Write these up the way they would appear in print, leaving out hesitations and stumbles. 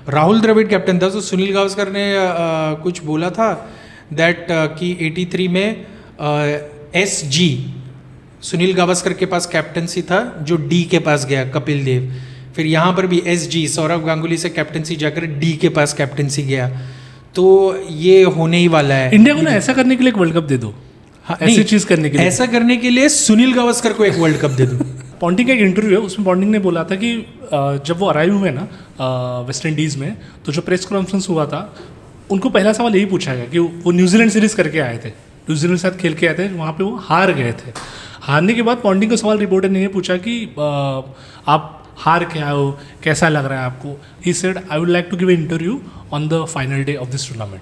Rahul Dravid captain था, तो सुनील गावस्कर ने कुछ बोला था दैट कि 83 में SG सुनील गावस्कर के पास कैप्टनसी था जो D के पास गया, कपिल देव। फिर यहाँ पर भी SG सौरव गांगुली से कैप्टनसी जाकर D के पास कैप्टनसी गया। तो ये होने ही वाला है। इंडिया को ना ऐसा करने के लिए एक वर्ल्ड कप दे दो। हाँ, ऐसी चीज करने के लिए, ऐसा करने के लिए सुनील गावस्कर को एक वर्ल्ड कप दे दो। पॉन्टिंग का एक इंटरव्यू है, उसमें पॉन्टिंग ने बोला था कि जब वो अराइव हुए ना वेस्ट इंडीज़ में, तो जो प्रेस कॉन्फ्रेंस हुआ था, उनको पहला सवाल यही पूछा गया कि वो न्यूजीलैंड सीरीज़ करके आए थे, न्यूजीलैंड के साथ खेल के आए थे, वहाँ पे वो हार गए थे। हारने के बाद पॉन्टिंग का सवाल रिपोर्टर ने ये पूछा कि आप हार के आए हो, कैसा लग रहा है आपको? He said I would like to give interview on the final day of this tournament.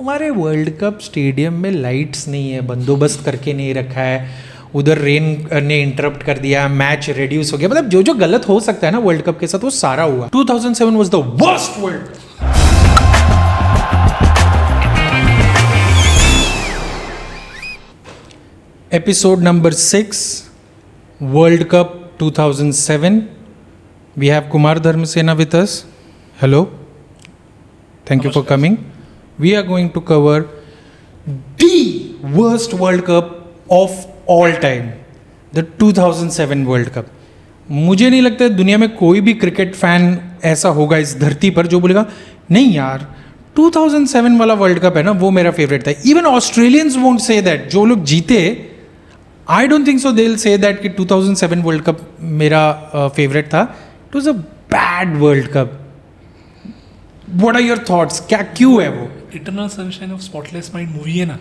हमारे वर्ल्ड कप स्टेडियम में लाइट्स नहीं है, बंदोबस्त करके नहीं रखा है, उधर रेन ने इंटरप्ट कर दिया, मैच रेड्यूस हो गया। मतलब जो जो गलत हो सकता है ना वर्ल्ड कप के साथ, वो सारा हुआ। 2007 was the worst world cup. Episode number 6, world cup 2007. We have Kumar Dharmasena with us. Hello. Thank you for coming. We are going to cover the worst World Cup of all time, the 2007 World Cup. मुझे नहीं लगता दुनिया में कोई भी cricket fan ऐसा होगा इस धरती पर जो बोलेगा नहीं यार 2007 वाला वर्ल्ड कप है ना वो मेरा फेवरेट था। Even Australians won't say that, जो लोग जीते I don't think so they will say that कि 2007 वर्ल्ड कप मेरा फेवरेट था। It was a bad world cup. What are your thoughts? क्या क्यों है वो? Eternal sunshine of spotless mind movie है ना,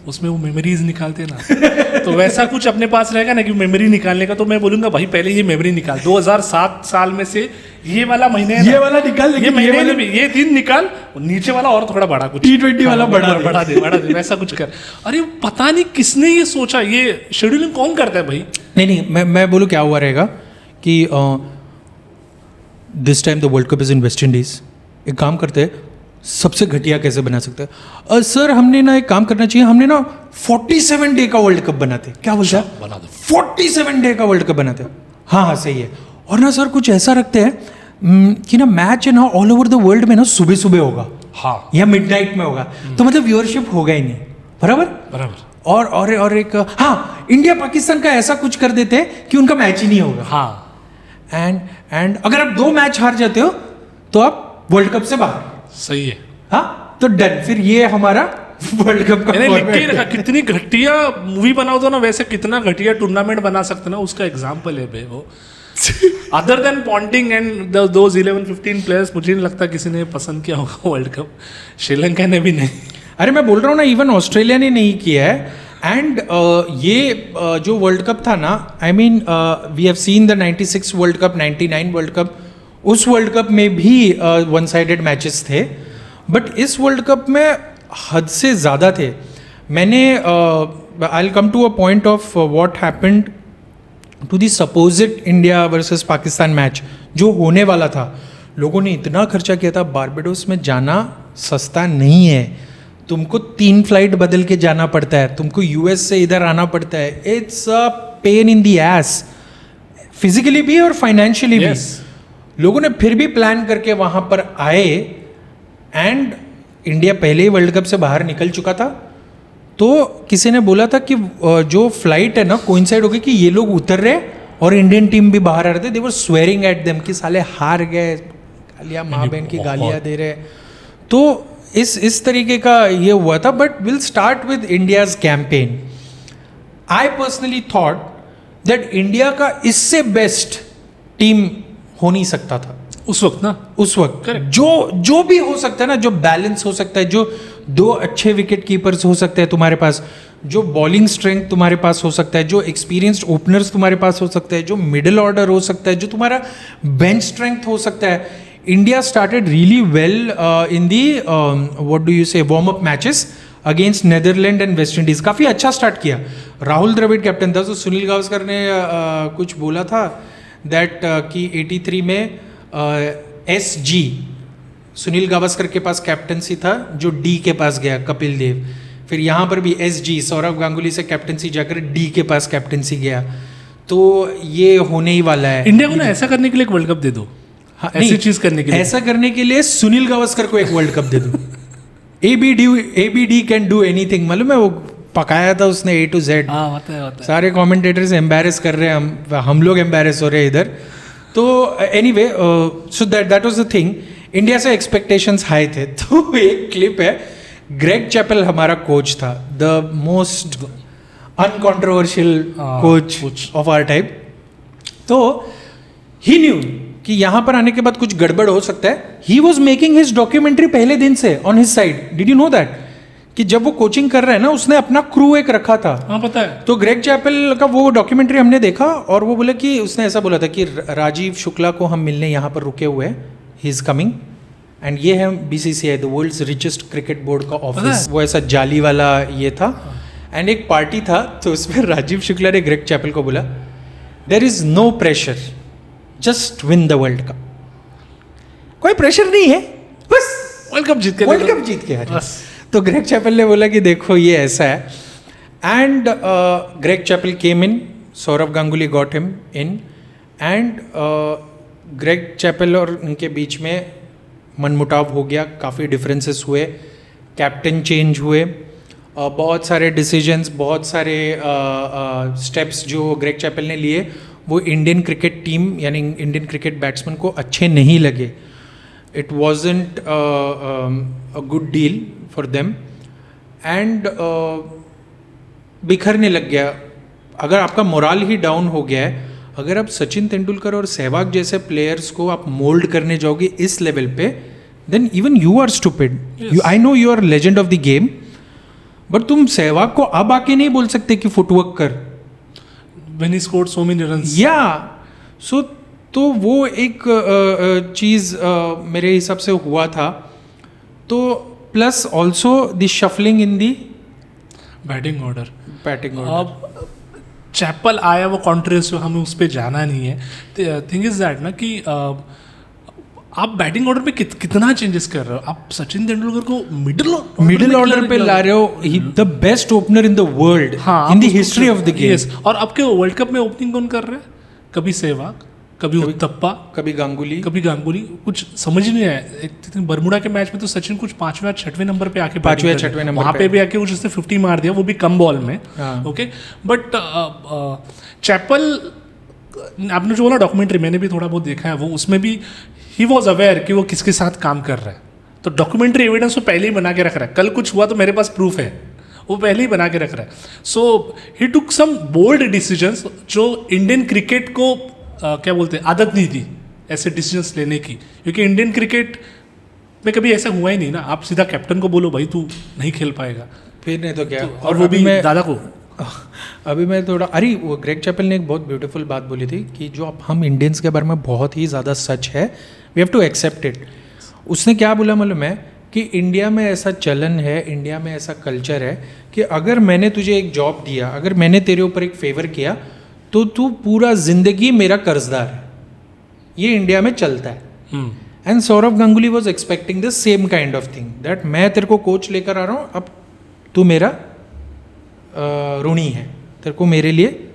उसमें वो मेमोरीज निकालते हैं ना, तो वैसा कुछ अपने पास रहेगा ना कि मेमोरी निकालने का। तो मैं बोलूंगा भाई पहले ये मेमोरी निकाल, 2007 साल में से ये वाला महीने, ये वाला निकाल, ये महीने में ये दिन निकाल, नीचे वाला और थोड़ा बड़ा कुछ T20 वाला बढ़ा दे वैसा कुछ कर। अरे पता नहीं किसने ये सोचा, ये शेड्यूलिंग कौन करता है भाई? नहीं मैं बोलूँ क्या हुआ रहेगा कि this time the world cup is in West Indies. एक काम करते हैं, सबसे घटिया कैसे बना सकते हैं? सर हमने ना एक काम करना चाहिए, हमने ना 47 डे का वर्ल्ड कप बनाते। क्या बोलता है? बना दो 47 डे का वर्ल्ड कप बनाते। हाँ सही है। और ना सर कुछ ऐसा रखते हैं कि ना मैच है ना ऑल ओवर द वर्ल्ड में ना सुबह सुबह होगा, हाँ, या मिडनाइट में होगा, तो मतलब व्यूअरशिप होगा ही नहीं। बराबर। और एक हाँ, इंडिया पाकिस्तान का ऐसा कुछ कर देते हैं कि उनका मैच ही नहीं होगा। हाँ, एंड अगर आप 2 मैच हार जाते हो तो आप वर्ल्ड कप से बाहर। सही है। हाँ तो डन, फिर ये हमारा वर्ल्ड कप का लिख के रखा। कितनी घटिया मूवी बनाओ तो ना, वैसे कितना घटिया टूर्नामेंट बना सकते ना, उसका एग्जांपल है बे वो। Other than Ponting and those 11-15 players, मुझे नहीं लगता किसी ने पसंद किया होगा वर्ल्ड कप। श्रीलंका ने भी नहीं। अरे मैं बोल रहा हूँ ना, इवन ऑस्ट्रेलिया ने नहीं किया है। एंड ये जो वर्ल्ड कप था ना, I mean we have seen the 96 world cup, 99 world cup, उस वर्ल्ड कप में भी वन साइडेड मैचेस थे, बट इस वर्ल्ड कप में हद से ज़्यादा थे। मैंने I will come to a point of what happened to the supposed India versus Pakistan match जो होने वाला था। लोगों ने इतना खर्चा किया था, बारबाडोस में जाना सस्ता नहीं है, तुमको 3 फ्लाइट बदल के जाना पड़ता है, तुमको US से इधर आना पड़ता है। It's a pain in the S, physically भी और फाइनेंशियली भी। लोगों ने फिर भी प्लान करके वहाँ पर आए, एंड इंडिया पहले ही वर्ल्ड कप से बाहर निकल चुका था। तो किसी ने बोला था कि जो फ्लाइट है ना कोइंसाइड हो गई कि ये लोग उतर रहे और इंडियन टीम भी बाहर आ रहे थे। दे वर स्वेरिंग एट देम कि साले हार गए, गालियाँ माँ बहन की गालियाँ दे रहे। तो इस तरीके का ये हुआ था। But will start with India's campaign. I personally thought that India का इससे बेस्ट टीम हो नहीं सकता था उस वक्त ना, उस वक्त जो भी हो सकता है ना, जो बैलेंस हो सकता है, जो 2 अच्छे विकेट कीपर्स हो सकते हैं तुम्हारे पास, जो बॉलिंग स्ट्रेंथ तुम्हारे पास हो सकता है, जो एक्सपीरियंस्ड ओपनर्स तुम्हारे पास हो सकते हैं, जो मिडिल ऑर्डर हो सकता है, जो तुम्हारा बेंच स्ट्रेंथ हो सकता है। India started really well in the what do you say warm up matches against Netherland and West Indies. काफ़ी अच्छा स्टार्ट किया। राहुल द्रविड़ कैप्टन था, तो सुनील गावस्कर ने कुछ बोला था दैट कि 83 में SG सुनील गावस्कर के पास कैप्टनसी था जो D के पास गया, कपिल देव। फिर यहाँ पर भी SG सौरव गांगुली से कैप्टनसी जाकर D के पास कैप्टनसी गया। तो ये होने ही वाला है। इंडिया को ना ऐसा करने के लिए एक वर्ल्ड कप दे दो। हाँ, ऐसी नहीं, चीज करने के लिए। ऐसा करने के लिए सुनील गावस्कर को एक वर्ल्ड कप दे दो। एबीडी कैन डू एनीथिंग, मालूम है वो पकाया था उसने A to Z। हाँ होता है सारे कमेंटेटर्स एम्बैरेस कर रहे हैं, हम लोग एम्बैरेस हो रहे हैं इधर। तो anyway, so that was the thing. India से एक्सपेक्टेशंस हाई थे। तो एक क्लिप है, ग्रेग चैपल हमारा कोच था, the most uncontroversial coach of our type. तो ही न्यू कि यहाँ पर आने के बाद कुछ गड़बड़ हो सकता है। He was making his documentary पहले दिन से on his side. Did you know that? कि जब वो कोचिंग कर रहा है ना, उसने अपना क्रू एक रखा था। हाँ पता है। तो ग्रेग चैपल का वो डॉक्यूमेंट्री हमने देखा, और वो बोला कि उसने ऐसा बोला था कि राजीव शुक्ला को हम मिलने यहाँ पर रुके हुए हैं, ही इज कमिंग, एंड ये है BCCI, the world's richest cricket board का ऑफिस। वो ऐसा जाली वाला ये था, एंड एक पार्टी था, तो उसमें राजीव शुक्ला ने ग्रेग चैपल को बोला, there is no pressure, just win the world cup. कोई प्रेशर नहीं है, बस वर्ल्ड कप जीत के आ रहे। तो ग्रेग चैपल ने बोला कि देखो ये ऐसा है, and Greg Chappell came in, Sourav Ganguly got him in, and Greg Chappell और उनके बीच में मनमुटाव हो गया, काफ़ी डिफरेंसेस हुए, कैप्टन चेंज हुए, बहुत सारे डिसीजंस, बहुत सारे स्टेप्स जो ग्रेग चैपल ने लिए वो इंडियन क्रिकेट टीम यानी इंडियन क्रिकेट बैट्समैन को अच्छे नहीं लगे। It wasn't a good deal for them, and बिखरने लग गया। अगर आपका मोराल ही डाउन हो गया है, अगर आप सचिन तेंदुलकर और सहवाग जैसे प्लेयर्स को आप मोल्ड करने जाओगे इस लेवल पे, then even you are stupid. I know you are legend of the game, but तुम सहवाग को अब आके नहीं बोल सकते कि फुटवर्क कर। When he scored so many runs. या सो तो वो एक चीज़ मेरे हिसाब से हुआ था। तो plus also the shuffling in the batting order. अब चैपल आया, वो कॉन्ट्रेस, हमें उस पर जाना नहीं है। थिंग इज दैट ना कि आप बैटिंग ऑर्डर पे कितना चेंजेस कर रहे हो। आप सचिन तेंदुलकर को मिडिल ऑर्डर पे ला रहे हो, the best opener in the world, in the history of the game. और अब के वर्ल्ड कप में ओपनिंग कौन कर रहा है? कभी सहवाग, कभी उत्तप्पा, कभी गांगुली। कुछ समझ ही नहीं आया। एक बरमुडा के मैच में तो सचिन कुछ 5वें 6वें नंबर पे आके 5वें 6वें नंबर वहाँ पे भी आके कुछ उसने 50 मार दिया, वो भी कम बॉल में। ओके, बट चैपल, आपने जो बोला डॉक्यूमेंट्री, मैंने भी थोड़ा बहुत देखा है वो, उसमें भी ही वॉज अवेयर कि वो किसके साथ काम कर रहा है। तो डॉक्यूमेंट्री एविडेंस वो पहले ही बना के रख रहा है। कल कुछ हुआ तो मेरे पास प्रूफ है, वो पहले ही बना के रख रहा है। सो ही टुक सम बोल्ड डिसीजंस जो इंडियन क्रिकेट को क्या बोलते हैं, आदत नहीं थी ऐसे डिसीजंस लेने की, क्योंकि इंडियन क्रिकेट में कभी ऐसा हुआ ही नहीं ना। आप सीधा कैप्टन को बोलो भाई तू नहीं खेल पाएगा, फिर नहीं तो क्या। और वो भी दादा को। अभी मैं थोड़ा, अरे वो ग्रेग चैपल ने एक बहुत ब्यूटीफुल बात बोली थी कि जो हम इंडियंस के बारे में बहुत ही ज़्यादा सच है, we have to accept it. उसने क्या बोला मालूम है कि इंडिया में ऐसा चलन है, इंडिया में ऐसा कल्चर है कि अगर मैंने तुझे एक जॉब दिया, अगर मैंने तेरे ऊपर एक फेवर किया, तो तू पूरा जिंदगी मेरा कर्जदार है। ये इंडिया में चलता है। And Sourav Ganguly was expecting the same kind of thing, that मैं तेरे को कोच लेकर आ रहा हूँ, अब तू मेरा ऋणी है, तेरे को मेरे लिए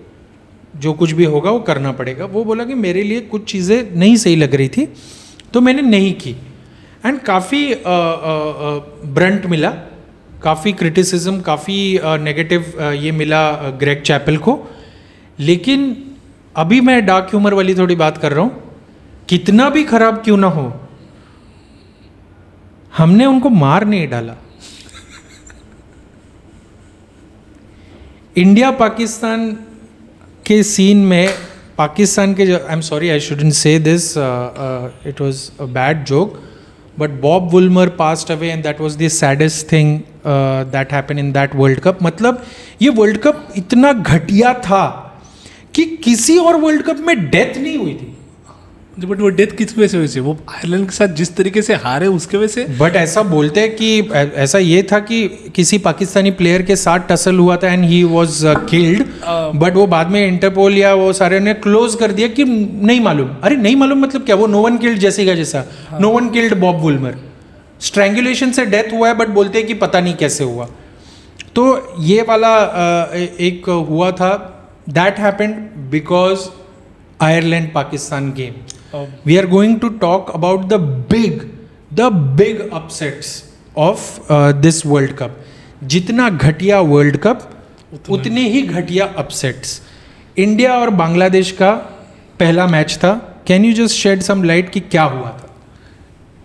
जो कुछ भी होगा वो करना पड़ेगा। वो बोला कि मेरे लिए कुछ चीज़ें नहीं सही लग रही थी तो मैंने नहीं की, एंड काफ़ी ब्रंट मिला, काफ़ी क्रिटिसिज्म, काफ़ी नेगेटिव ये मिला ग्रेग चैपल को। लेकिन अभी मैं डार्क ह्यूमर वाली थोड़ी बात कर रहा हूँ, कितना भी खराब क्यों ना हो, हमने उनको मार नहीं डाला। इंडिया पाकिस्तान के सीन में, पाकिस्तान के, I am sorry I shouldn't say this, it was a bad joke, but Bob Woolmer passed away and that was the saddest thing that happened in that world cup. मतलब ये world cup इतना घटिया था कि किसी और world cup में death नहीं हुई थी। बट वो डेथ किस वजह से हुई थी? वो आयरलैंड के साथ जिस तरीके से हारे उसके वजह से। बट ऐसा बोलते हैं कि ऐसा ये था कि किसी पाकिस्तानी प्लेयर के साथ टसल हुआ था and he was killed, but वो बाद में इंटरपोल या वो सारे ने क्लोज कर दिया कि नहीं मालूम। अरे नहीं मालूम मतलब क्या? वो नो वन किल्ड जैसे का जैसा, no one killed Bob Woolmer, strangulation से डेथ हुआ है, बट बोलते हैं कि पता नहीं कैसे हुआ। तो ये वाला एक हुआ था, that happened because Ireland Pakistan game. We are going to talk about the big upsets of this World Cup. जितना घटिया वर्ल्ड कप उतने ही घटिया अपसेट्स. इंडिया और बांग्लादेश का पहला मैच था. Can you just shed some light कि क्या हुआ था?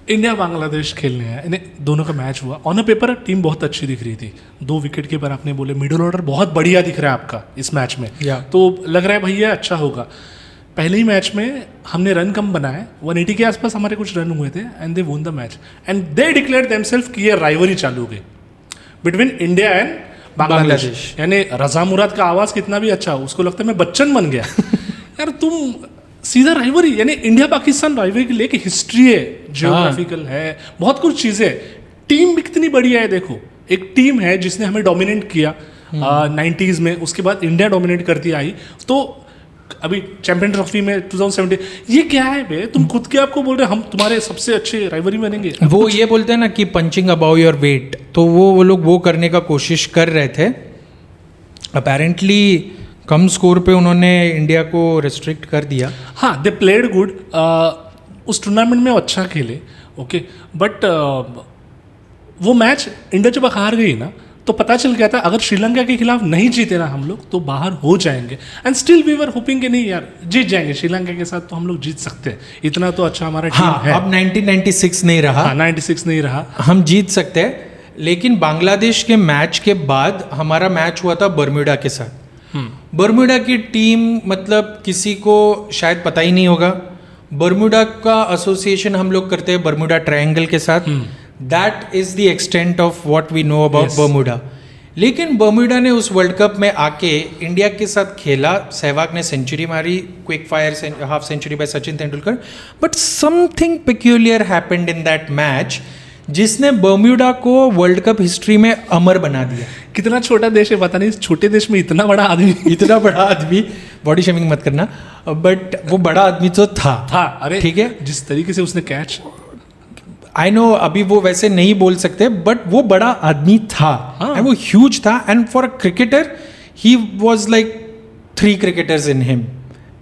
इंडिया बांग्लादेश खेलने हैं, इन्हें दोनों का मैच हुआ. ऑन अ पेपर टीम बहुत अच्छी दिख रही थी. 2 विकेट कीपर आपने बोले, मिडिल ऑर्डर बहुत बढ़िया दिख रहा है आपका इस मैच में. तो लग रहा है भैया अच्छा होगा. पहले ही मैच में हमने रन कम बनाए, 180 के आसपास हमारे कुछ रन हुए थे and they won the match and they declare themselves कि ये राइवरी चालू हो गई बिटवीन इंडिया एंड बांग्लादेश. यानी रजा मुराद का आवाज़ कितना भी अच्छा हो, उसको लगता है मैं बच्चन बन गया. यार तुम सीधा राइवरी, यानी इंडिया पाकिस्तान राइवरी के लिए एक हिस्ट्री है, जियोग्राफिकल है, बहुत कुछ चीज़ें. टीम भी कितनी बढ़िया है. देखो एक टीम है जिसने हमें डोमिनेट किया 90s में, उसके बाद इंडिया डोमिनेट करती आई. तो अभी चैंपियन ट्रॉफी में 2017 ये क्या है बे, तुम खुद के आपको बोल रहे हम तुम्हारे सबसे अच्छे राइवरी बनेंगे. वो ये बोलते हैं ना कि पंचिंग अबाउ योर वेट, तो वो लोग वो करने का कोशिश कर रहे थे. अपेरेंटली कम स्कोर पे उन्होंने इंडिया को रिस्ट्रिक्ट कर दिया. हाँ, दे प्लेड गुड. उस टूर्नामेंट में वो अच्छा खेले, ओके, बट वो मैच इंडिया जब हार गई ना तो पता चल गया था अगर श्रीलंका के खिलाफ नहीं जीते ना हम लोग तो बाहर हो जाएंगे. And still we were hoping कि नहीं यार जीत जाएंगे श्रीलंका के साथ, तो हम लोग जीत सकते हैं, इतना तो अच्छा हमारा टीम है. अब 1996 नहीं रहा. 96 नहीं रहा, हम जीत सकते हैं. लेकिन बांग्लादेश के मैच के बाद हमारा मैच हुआ था बर्म्यूडा के साथ. बर्म्यूडा की टीम मतलब किसी को शायद पता ही नहीं होगा. बर्म्यूडा का एसोसिएशन हम लोग करते हैं बर्म्यूडा ट्रायंगल के साथ. That is the extent of what we know about Bermuda. लेकिन बर्म्यूडा ने उस वर्ल्ड कप में आके इंडिया के साथ खेला. सहवाग ने सेंचुरी मारी, quick fire half century by Sachin Tendulkar. But something peculiar happened in that match जिसने बर्म्यूडा को वर्ल्ड कप हिस्ट्री में अमर बना दिया. कितना छोटा देश है पता नहीं, इस छोटे देश में इतना बड़ा आदमी इतना बड़ा आदमी, बॉडी शेमिंग मत करना, बट वो बड़ा आदमी तो था. अरे ठीक है, जिस तरीके से उसने कैच, आई नो अभी वो वैसे नहीं बोल सकते, बट वो बड़ा आदमी था. एंड वो ह्यूज था. And for a cricketer he was like 3 cricketers in him.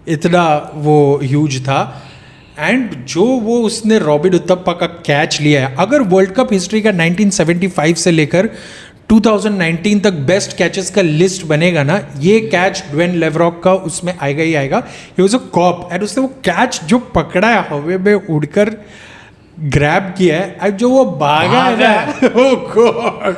इतना वो ह्यूज था. एंड जो वो उसने रॉबिन उथप्पा का कैच लिया है, अगर वर्ल्ड कप हिस्ट्री का 1975 से लेकर 2019 तक बेस्ट कैचेस का लिस्ट बनेगा ना, ये कैच ड्वेन लेवरॉक का उसमें आएगा ही आएगा. ही वाज अ कॉप एंड उसने वो कैच जो पकड़ा है, हवा में उड़कर ग्रैब किया है, और जो वो भागा है ना, oh God,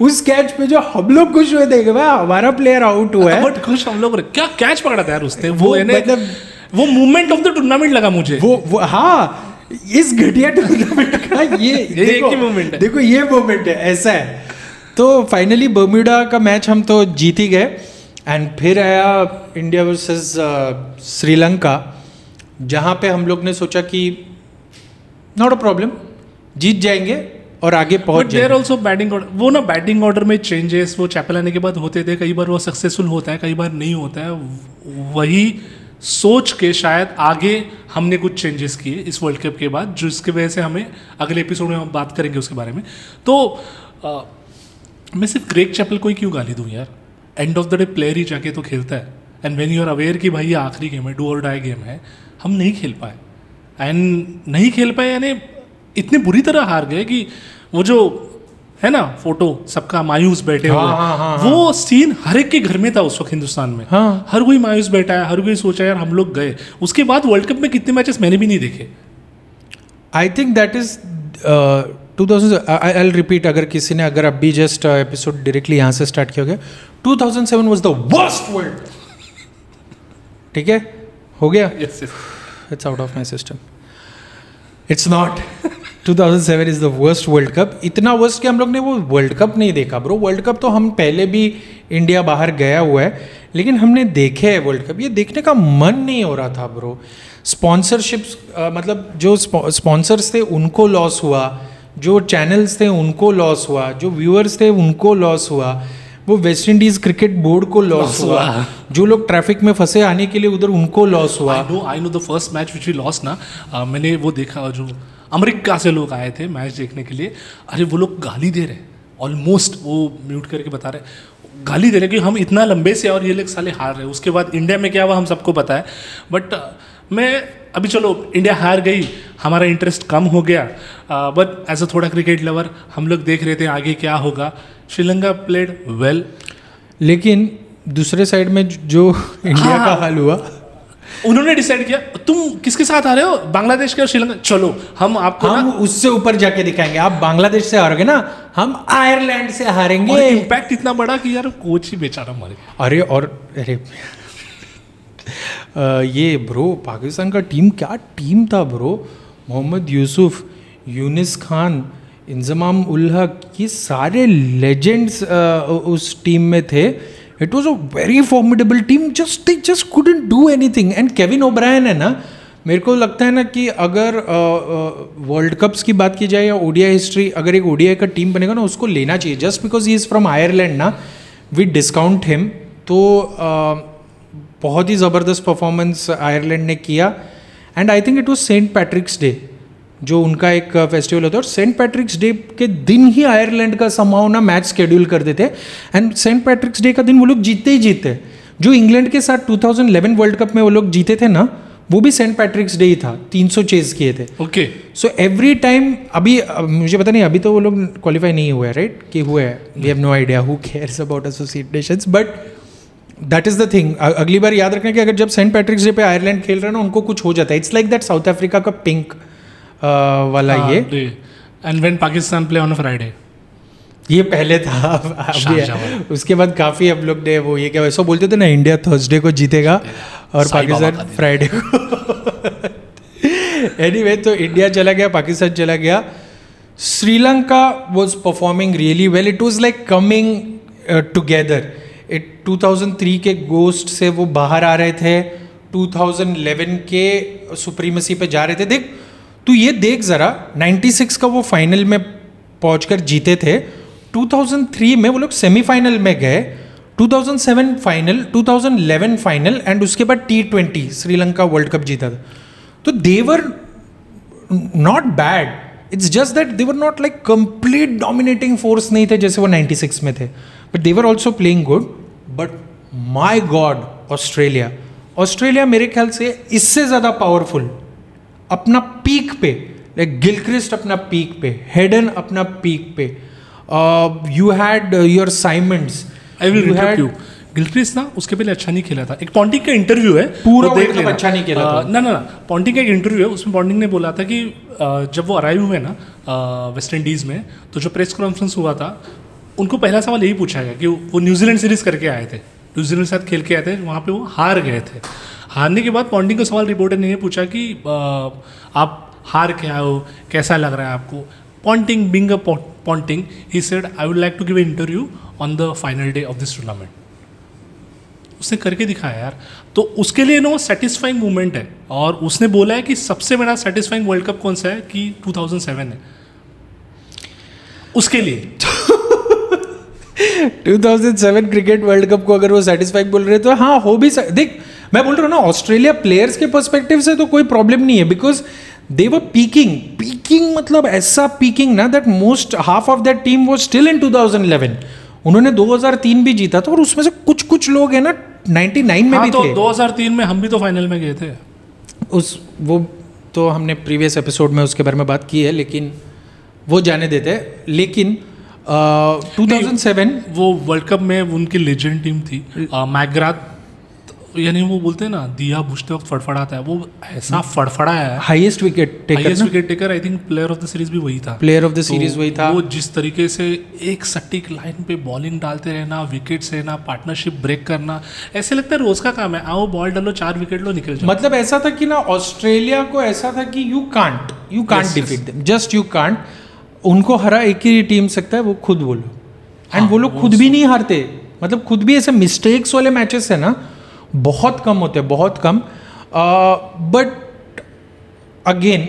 उस कैच पे जो हम लोग खुश हुए देखे भाई हमारा प्लेयर आउट हुआ है. बट खुश हम लोग, क्या कैच पकड़ा था यार उसने. वो मतलब वो मूवमेंट ऑफ द टूर्नामेंट लगा मुझे. वो हाँ, इस घटिया टूर्नामेंट का ये एक ही मोमेंट है. देखो ये मोमेंट है, ऐसा है. तो फाइनली बर्म्यूडा का मैच हम तो जीत ही गए. एंड फिर आया इंडिया वर्सेस श्रीलंका, जहाँ पे हम लोग ने सोचा कि नॉट अ प्रॉब्लम, जीत जाएंगे और आगे पहुंच जाएंगे. देयर आल्सो बैटिंग ऑर्डर, वो ना बैटिंग ऑर्डर में चेंजेस वो चैपल आने के बाद होते थे. कई बार वो सक्सेसफुल होता है, कई बार नहीं होता है. वही सोच के शायद आगे हमने कुछ चेंजेस किए इस वर्ल्ड कप के बाद, जिसकी वजह से हमें अगले एपिसोड में हम बात करेंगे उसके बारे में. तो मैं सिर्फ ग्रेग चैपल को ही क्यों गाली दूँ यार. End of the day player ही जाके तो खेलता है. And when you are aware कि भाई ये आखिरी गेम है, डू और डाई गेम है, हम नहीं खेल पाए. एंड नहीं खेल पाए यानी इतनी बुरी तरह हार गए कि वो जो है ना फोटो सबका मायूस बैठे हुए, वो सीन हर एक के घर में था उस वक्त हिंदुस्तान में. हर कोई मायूस बैठा है, हर कोई सोचा यार हम लोग गए. उसके बाद वर्ल्ड कप में कितने मैचेस मैंने भी नहीं देखे. I think that is 2000. I will repeat, अगर अभी जस्ट एपिसोड डायरेक्टली यहाँ से स्टार्ट किया गया, 2007 वाज द वर्स्ट वर्ल्ड. ठीक है, हो गया. It's out of my system. It's not. 2007 is the worst world cup. इतना वर्स्ट कि हम लोग ने वो वर्ल्ड कप नहीं देखा ब्रो. वर्ल्ड कप तो हम पहले भी इंडिया बाहर गया हुआ है, लेकिन हमने देखे है वर्ल्ड कप. ये देखने का मन नहीं हो रहा था ब्रो. स्पॉन्सरशिप्स, मतलब जो स्पॉन्सर्स थे उनको लॉस हुआ, जो चैनल्स थे उनको लॉस हुआ, जो व्यूअर्स थे उनको लॉस हुआ, वो वेस्ट इंडीज क्रिकेट बोर्ड को लॉस हुआ, जो लोग ट्रैफिक में फंसे आने के लिए उधर उनको लॉस हुआ. I know the first match which we lost ना, मैंने वो देखा, जो अमेरिका से लोग आए थे मैच देखने के लिए. अरे वो लोग गाली दे रहे, ऑलमोस्ट वो म्यूट करके बता रहे, गाली दे रहे कि हम इतना लंबे से और ये लोग साले हार रहे. उसके बाद इंडिया में क्या हुआ हम सबको पता है. बट मैं अभी चलो इंडिया हार गई, हमारा इंटरेस्ट कम हो गया, बट एज अ थोड़ा क्रिकेट लवर हम लोग देख रहे थे आगे क्या होगा. Sri Lanka played well. लेकिन दूसरे साइड में जो इंडिया का हाल हुआ, उन्होंने डिसाइड किया तुम किसके साथ आ रहे हो, बांग्लादेश के और श्रीलंका, चलो हम आपको हम उससे ऊपर जाके दिखाएंगे. आप बांग्लादेश से हारोगे ना, हम आयरलैंड से हारेंगे. और इम्पैक्ट इतना बड़ा कि यार कोच ही बेचारा मर गया. अरे ये ब्रो, पाकिस्तान का टीम क्या टीम था ब्रो. मोहम्मद यूसुफ, यूनिस खान, इंजमाम उल हक, ये सारे लेजेंड्स उस टीम में थे. It was a very formidable team. They just couldn't do anything. And Kevin O'Brien है ना, मेरे को लगता है ना कि अगर वर्ल्ड कप्स की बात की जाए या ओडीआई हिस्ट्री, अगर एक ओडीआई का टीम बनेगा ना, उसको लेना चाहिए. Just because he is from Ireland ना, वी डिस्काउंट हिम. तो बहुत ही ज़बरदस्त परफॉर्मेंस आयरलैंड ने किया. And I think it was sent Patrick's day, जो उनका एक फेस्टिवल होता है, और सेंट पैट्रिक्स डे के दिन ही आयरलैंड का समाव ना मैच शेड्यूल कर देते. एंड सेंट पैट्रिक्स डे का दिन वो लोग जीतते ही जीतते. जो इंग्लैंड के साथ 2011 वर्ल्ड कप में वो लोग जीते थे ना, वो भी सेंट पैट्रिक्स डे ही था. 300 चेज किए थे. ओके. सो एवरी टाइम, अभी मुझे पता नहीं, अभी तो वो लोग क्वालिफाई नहीं हुए, राइट, कि हुए हैं. We have no idea, who cares about associated nations, but that is the thing. अगली बार याद रखना कि अगर जब सेंट पैट्रिक्स डे पे आयरलैंड खेल रहा है ना, उनको कुछ हो जाता है. It's like that South Africa का पिंक वाला ये. And when Pakistan play on a Friday, ये पहले था. अभी उसके बाद काफ़ी अब लोग ने वो ये क्या वैसा बोलते थे ना, इंडिया थर्सडे को जीतेगा और पाकिस्तान फ्राइडे को. एनीवे, तो इंडिया चला गया, पाकिस्तान चला गया. Sri Lanka was performing really well. It was like coming together. 2003 के गोस्ट से वो बाहर आ रहे थे, 2011 के सुप्रीमेसी पे जा रहे थे. देख तू ये देख ज़रा, 96 का वो फाइनल में पहुंचकर जीते थे. 2003 में वो लोग सेमीफाइनल में गए, 2007 फाइनल, 2011 फाइनल, एंड उसके बाद T20 श्रीलंका वर्ल्ड कप जीता था. तो they were not bad. It's just that they were not like complete dominating force नहीं थे जैसे वो 96 में थे, but they were also playing good. But my god, Australia मेरे ख्याल से इससे ज़्यादा पावरफुल, अपना पीक पे, लाइक गिलक्रिस्ट अपना पीक पे, हेडन अपना पीक पे, you had your Symonds. I will interrupt you. Gilchrist ना उसके पहले अच्छा नहीं खेला था. एक पॉन्टिंग का इंटरव्यू है, पूरा देख लेना. अच्छा नहीं खेला था. ना पॉन्टिंग का एक इंटरव्यू है, उसमें पॉन्टिंग ने बोला था कि जब वो अराइव हुए ना वेस्ट इंडीज़ में, तो जो प्रेस कॉन्फ्रेंस हुआ था, उनको पहला सवाल यही पूछा गया कि वो न्यूजीलैंड सीरीज़ करके आए थे, न्यूजीलैंड के साथ खेल के आए थे, वहाँ पे वो हार गए थे. हारने के बाद पॉन्टिंग का सवाल रिपोर्टर ने ये पूछा कि आप हार के आए हो, कैसा लग रहा है आपको. Ponting, being a Ponting, he said I would like to give a interview on the final day of this tournament. उसने करके दिखाया यार. तो उसके लिए नो सेटिस्फाइंग मोमेंट है. और उसने बोला है कि सबसे बड़ा सेटिस्फाइंग वर्ल्ड कप कौन सा है, कि 2007 है उसके लिए. 2007 क्रिकेट वर्ल्ड कप को अगर वो सेटिस्फाइड बोल रहे हैं तो हाँ हो भी देख, मैं बोल रहा हूँ ना, ऑस्ट्रेलिया प्लेयर्स के पर्सपेक्टिव से तो कोई प्रॉब्लम नहीं है, बिकॉज दे वर पीकिंग मतलब ऐसा पीकिंग ना, that most half of that team was still in 2011. उन्होंने 2003 भी जीता था, और उसमें से कुछ लोग हैं ना 99 में भी तो थे. 2003 में हम भी तो फाइनल में गए थे. वो तो हमने प्रीवियस एपिसोड में उसके बारे में बात की है, लेकिन वो जाने देते हैं. लेकिन 2007 वो वर्ल्ड कप में उनकी लेजेंड टीम थी. मैकग्राथ, यानी वो बोलते हैं ना, दिया बुझते वक्त फड़फड़ाता है, वो ऐसा फड़फड़ाया है. Highest wicket taker, I think player of the series भी वही था. प्लेयर ऑफ द सीरीज वही था. वो जिस तरीके से एक सटीक लाइन पे बॉलिंग डालते रहना, विकेट लेना, पार्टनरशिप ब्रेक करना, ऐसे लगता है रोज का काम है. आओ बॉल डालो, 4 विकेट लो, निकल जाओ. मतलब ऐसा था कि ना, ऑस्ट्रेलिया को ऐसा था कि you can't defeat them, just you can't. उनको हरा एक ही टीम सकता है, वो खुद बोलो. एंड वो लोग खुद भी नहीं हारते, मतलब खुद भी ऐसे मिस्टेक्स वाले मैचेस है ना बहुत कम होते हैं, बहुत कम. But again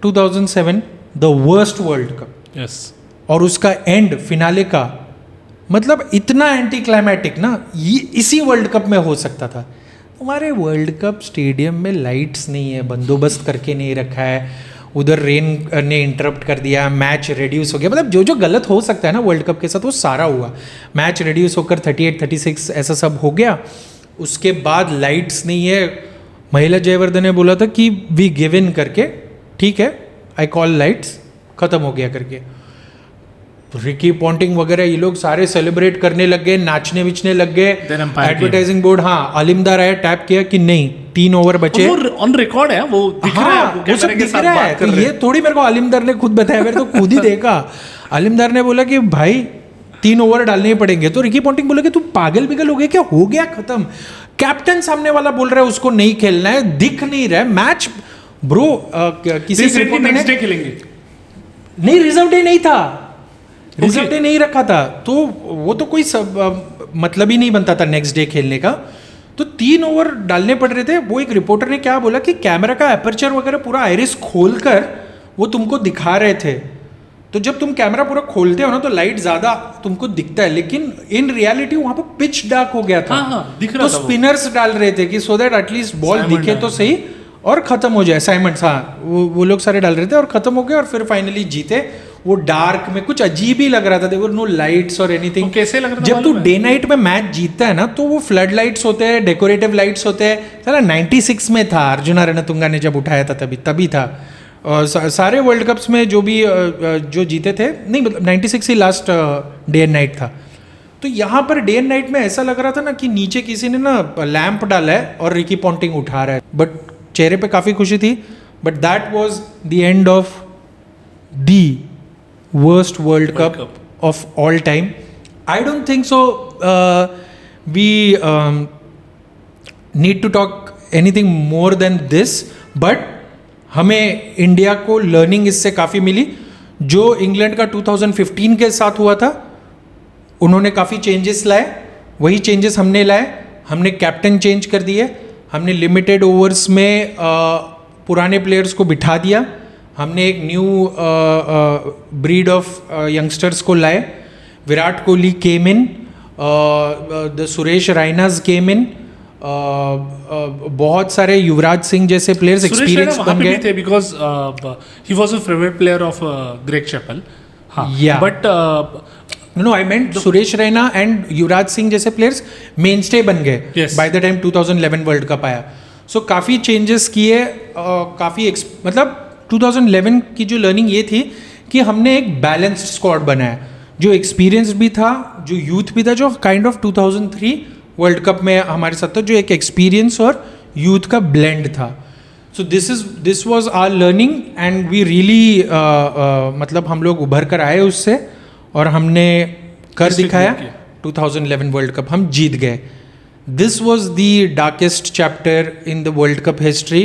2007 the worst world cup. Yes. और उसका एंड फिनाले का मतलब इतना एंटी क्लाइमेटिक ना, ये इसी वर्ल्ड कप में हो सकता था. हमारे वर्ल्ड कप स्टेडियम में लाइट्स नहीं है, बंदोबस्त करके नहीं रखा है, उधर रेन ने इंटरप्ट कर दिया, मैच रिड्यूस हो गया. मतलब जो गलत हो सकता है ना वर्ल्ड कप के साथ, वो सारा हुआ. मैच रिड्यूस होकर 38-36 ऐसा सब हो गया. उसके बाद लाइट्स नहीं है, महिला जयवर्धन ने बोला था कि वी गिव इन करके, ठीक है, आई कॉल लाइट्स, खत्म हो गया करके। रिकी पॉन्टिंग वगैरह ये लोग सारे सेलिब्रेट करने लग गए, नाचने विचने लग गए। एडवर्टाइजिंग बोर्ड, हाँ, आलिमदार आया, टैप किया कि नहीं 3 ओवर बचे, ऑन रिकॉर्ड है वो, दिख रहा है, वो सब दिख रहा है। तो ये थोड़ी मेरे को आलिमदार ने खुद बताया, मेरे तो खुद ही देखा। आलिमदार ने बोला कि भाई 3 ओवर डालने ही पड़ेंगे। तो रिकी पॉन्टिंग बोला कि तू पागल बिगल हो गया क्या, हो गया खत्म। कैप्टन सामने वाला बोल रहा है उसको नहीं खेलना है, दिख नहीं रहा है मैच ब्रो। किसी नेक्स्ट डे खेलेंगे, नहीं, रिजर्व डे नहीं था, रिजर्व डे नहीं रखा था, तो वो तो कोई मतलब ही नहीं बनता था नेक्स्ट डे खेलने का। तो 3 ओवर डालने पड़ रहे थे। वो एक रिपोर्टर ने क्या बोला कि कैमरा का एपर्चर वगैरह पूरा आइरिस खोलकर वो तुमको दिखा रहे थे। तो जब तुम कैमरा पूरा खोलते हो ना तो लाइट ज्यादा तुमको दिखता है, लेकिन इन रियलिटी वहां पर पिच डार्क हो गया था। दिख रहा तो था स्पिनर्स डाल रहे थे कि सो दैट एटलीस्ट बॉल दिखे तो सही और खत्म हो जाए। साइमंड्स, हाँ, वो लोग सारे डाल रहे थे और खत्म हो गए और फिर फाइनली जीते। वो डार्क में कुछ अजीब ही लग रहा था, देयर नो लाइट्स और एनीथिंग। कैसे लग रहा था जब तू डे नाइट में मैच जीतता है ना तो वो फ्लड लाइट्स होते हैं, डेकोरेटिव लाइट्स होते हैं। साला 96 में था, अर्जुना रणतुंगा ने जब उठाया था तभी था। सारे वर्ल्ड कप्स में जो भी जो जीते थे, नहीं मतलब 96 ही लास्ट डे एंड नाइट था। तो यहाँ पर डे एंड नाइट में ऐसा लग रहा था ना कि नीचे किसी ने ना लैंप डाला है और रिकी पॉन्टिंग उठा रहा है, बट चेहरे पे काफ़ी खुशी थी। But that was the end of the worst World Cup of all time. I don't think so. We need to talk anything more than this. But हमें इंडिया को लर्निंग इससे काफ़ी मिली। जो इंग्लैंड का 2015 के साथ हुआ था, उन्होंने काफ़ी चेंजेस लाए, वही चेंजेस हमने लाए। हमने कैप्टन चेंज कर दिए, हमने लिमिटेड ओवर्स में पुराने प्लेयर्स को बिठा दिया, हमने एक न्यू ब्रीड ऑफ यंगस्टर्स को लाए। विराट कोहली केम इन, द सुरेश रायनाज केम इन, बहुत सारे युवराज सिंह जैसे प्लेयर्स एक्सपीरियंस बन गए थे because he was a favourite player of Greg Chappell. Yeah but no, I meant Suresh Raina and Yuvraj Singh जैसे प्लेयर्स मेन स्टे बन गए by the time 2011 world cup आया। सो काफ़ी चेंजेस किए, काफ़ी मतलब 2011 की जो लर्निंग ये थी कि हमने एक बैलेंस्ड स्क्वाड बनाया, जो एक्सपीरियंस भी था, जो यूथ भी था, जो काइंड ऑफ 2003 वर्ल्ड कप में हमारे साथ था, जो एक एक्सपीरियंस और यूथ का ब्लेंड था। So this was our learning and we really मतलब हम लोग उभर कर आए उससे और हमने कर दिखाया। 2011 वर्ल्ड कप हम जीत गए। This was the darkest chapter in the world cup history.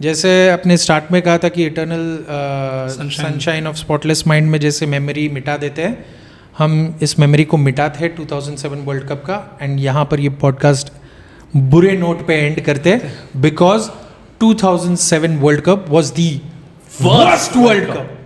जैसे अपने स्टार्ट में कहा था कि eternal sunshine of spotless mind में जैसे मेमोरी मिटा देते हैं, हम इस मेमोरी को मिटाते हैं 2007 वर्ल्ड कप का। एंड यहाँ पर ये पॉडकास्ट बुरे नोट पे एंड करते हैं because 2007 world cup was the worst world cup.